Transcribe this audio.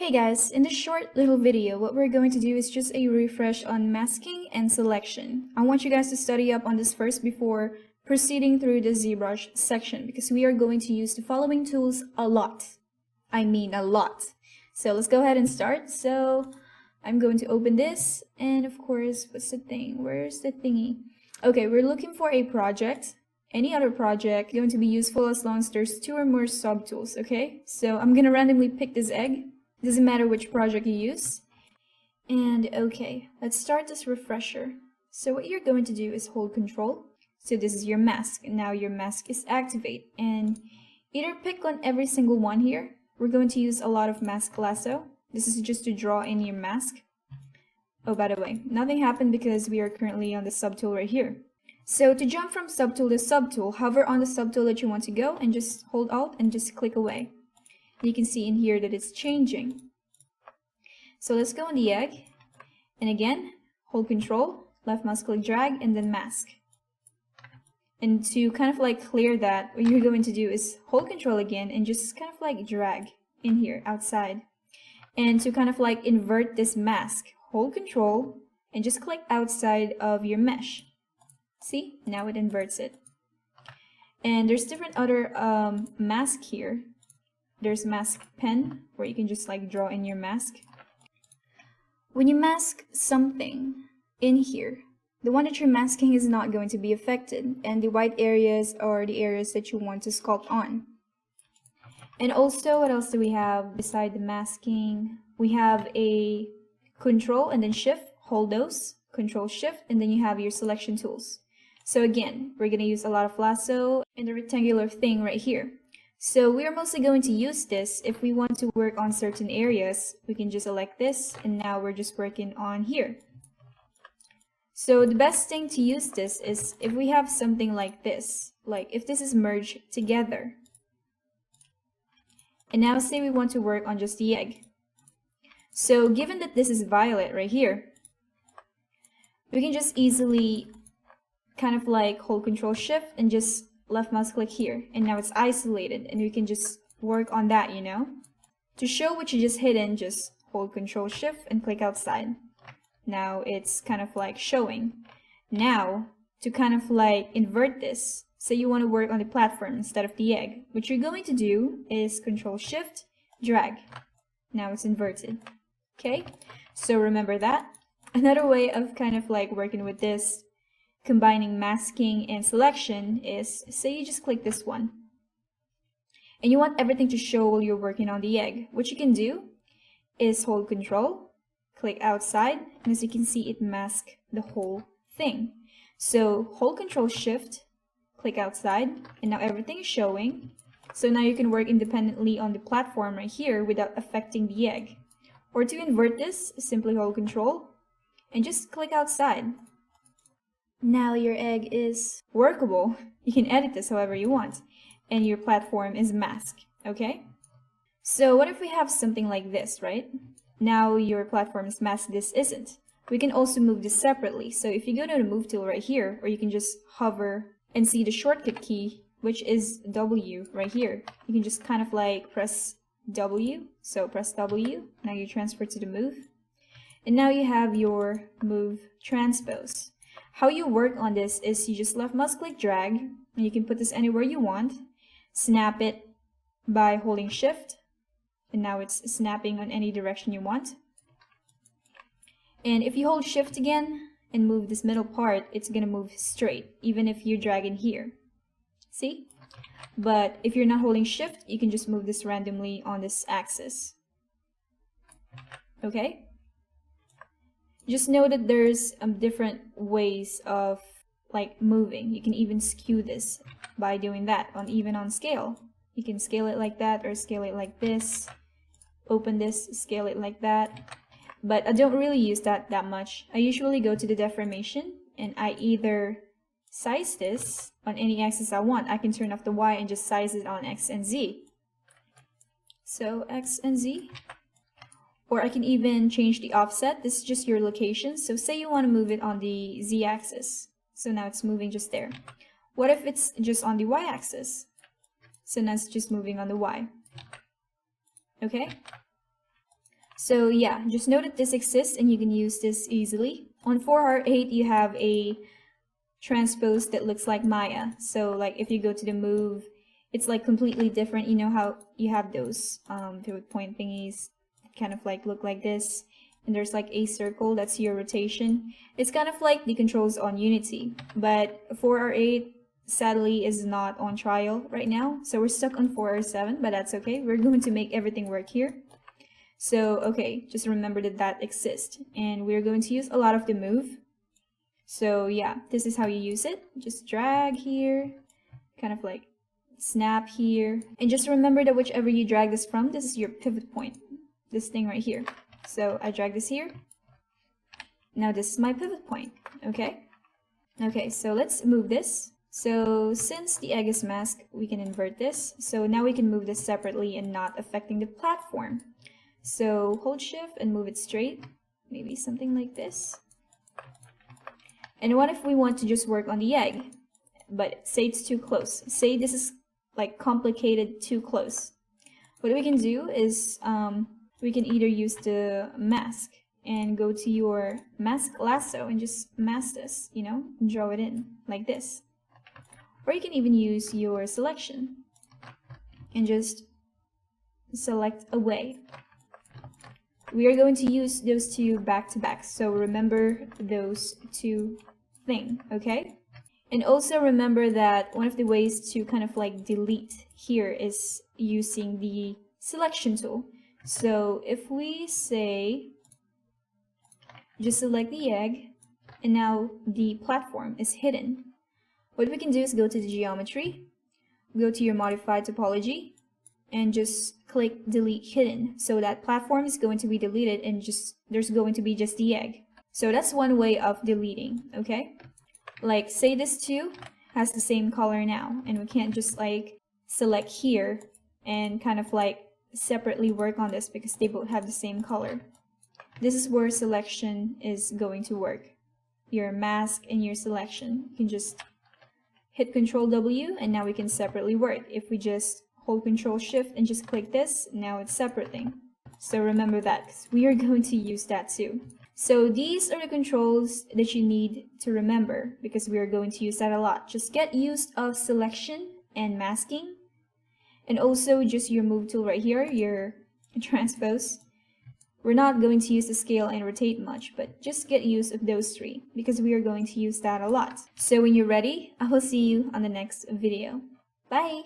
Hey guys, in this short little video, what we're going to do is just a refresh on masking and selection. I want you guys to study up on this first before proceeding through the Zbrush section because we are going to use the following tools a lot. I mean a lot. So let's go ahead and start. So I'm going to open this and of course, what's the thing? Where's the thingy? Okay, we're looking for a project. Any other project going to be useful as long as there's 2 or more subtools, okay? So I'm gonna randomly pick this egg. Doesn't matter which project you use. And okay, let's start this refresher. So what you're going to do is hold Control. So this is your mask, and now your mask is activate. And either pick on every single one here. We're going to use a lot of mask lasso. This is just to draw in your mask. Oh, by the way, nothing happened because we are currently on the subtool right here. So to jump from subtool to subtool, hover on the subtool that you want to go and just hold Alt and just click away. You can see in here that it's changing. So let's go on the egg, and again, hold Control, left mouse click drag, and then mask. And to kind of like clear that, what you're going to do is hold Control again and just kind of like drag in here outside. And to kind of like invert this mask, hold Control and just click outside of your mesh. See, now it inverts it. And there's different other mask here. There's mask pen, where you can just like draw in your mask. When you mask something in here, the one that you're masking is not going to be affected, and the white areas are the areas that you want to sculpt on. And also, what else do we have beside the masking? We have a Control and then Shift, hold those, Control Shift, and then you have your selection tools. So again, we're going to use a lot of lasso and the rectangular thing right here. So we are mostly going to use this if we want to work on certain areas. We can just select this, and now we're just working on here. So the best thing to use this is if we have something like this, like if this is merged together. And now say we want to work on just the egg. So given that this is violet right here, we can just easily kind of like hold Control Shift and just left mouse click here, and now it's isolated, and we can just work on that, you know. To show what you just hidden, just hold Control Shift and click outside. Now it's kind of like showing. Now to kind of like invert this, say you want to work on the platform instead of the egg, what you're going to do is Control Shift drag. Now it's inverted. Okay, so remember that. Another way of kind of like working with this, combining masking and selection, is say you just click this one and you want everything to show while you're working on the egg. What you can do is hold Control, click outside, and as you can see, it masks the whole thing. So hold Control Shift, click outside, and now everything is showing. So now you can work independently on the platform right here without affecting the egg. Or to invert this, simply hold Control and just click outside. Now your egg is workable. You can edit this however you want, and your platform is masked, okay? So what if we have something like this, right? Now your platform is masked, this isn't. We can also move this separately. So if you go to the move tool right here, or you can just hover and see the shortcut key, which is W right here. You can just kind of like press W, so press W, now you transfer to the move. And now you have your move transpose. How you work on this is you just left mouse click drag, and you can put this anywhere you want. Snap it by holding Shift, and now it's snapping on any direction you want. And if you hold Shift again and move this middle part, it's gonna move straight, even if you drag in here. See? But if you're not holding Shift, you can just move this randomly on this axis. Okay? Just know that there's different ways of like moving. You can even skew this by doing that even on scale. You can scale it like that or scale it like this. Open this, scale it like that. But I don't really use that much. I usually go to the deformation and I either size this on any axis I want. I can turn off the Y and just size it on X and Z. So X and Z. Or I can even change the offset. This is just your location. So say you want to move it on the Z axis. So now it's moving just there. What if it's just on the Y axis? So now it's just moving on the Y. Okay? So yeah, just know that this exists and you can use this easily. On 4R8, you have a transpose that looks like Maya. So like if you go to the move, it's like completely different. You know how you have those pivot point thingies kind of like look like this, and there's like a circle, that's your rotation. It's kind of like the controls on Unity, but 4R8 sadly is not on trial right now, so we're stuck on 4R7, but that's okay. We're going to make everything work here. So okay, just remember that that exists, and we're going to use a lot of the move. So yeah, this is how you use it. Just drag here, kind of like snap here, and just remember that whichever you drag this from, this is your pivot point, this thing right here. So I drag this here. Now this is my pivot point, okay? Okay, so let's move this. So since the egg is masked, we can invert this. So now we can move this separately and not affecting the platform. So hold shift and move it straight, maybe something like this. And what if we want to just work on the egg, but say it's too close? Say this is like complicated, too close. What we can do is we can either use the mask and go to your mask lasso and just mask this, you know, and draw it in like this. Or you can even use your selection and just select away. We are going to use those two back to back, so remember those two things, okay? And also remember that one of the ways to kind of like delete here is using the selection tool. So if we say just select the egg and now the platform is hidden, what we can do is go to the geometry, go to your modified topology, and just click delete hidden. So that platform is going to be deleted and just there's going to be just the egg. So that's one way of deleting, okay? Like say this too has the same color now, and we can't just like select here and kind of like separately work on this because they both have the same color. This is where selection is going to work. Your mask and your selection. You can just hit Control W and now we can separately work. If we just hold Control Shift and just click this, now it's separate thing. So remember that, because we are going to use that too. So these are the controls that you need to remember because we are going to use that a lot. Just get used of selection and masking, and also just your move tool right here, your transpose. We're not going to use the scale and rotate much, but just get used of those three because we are going to use that a lot. So when you're ready, I will see you on the next video. Bye!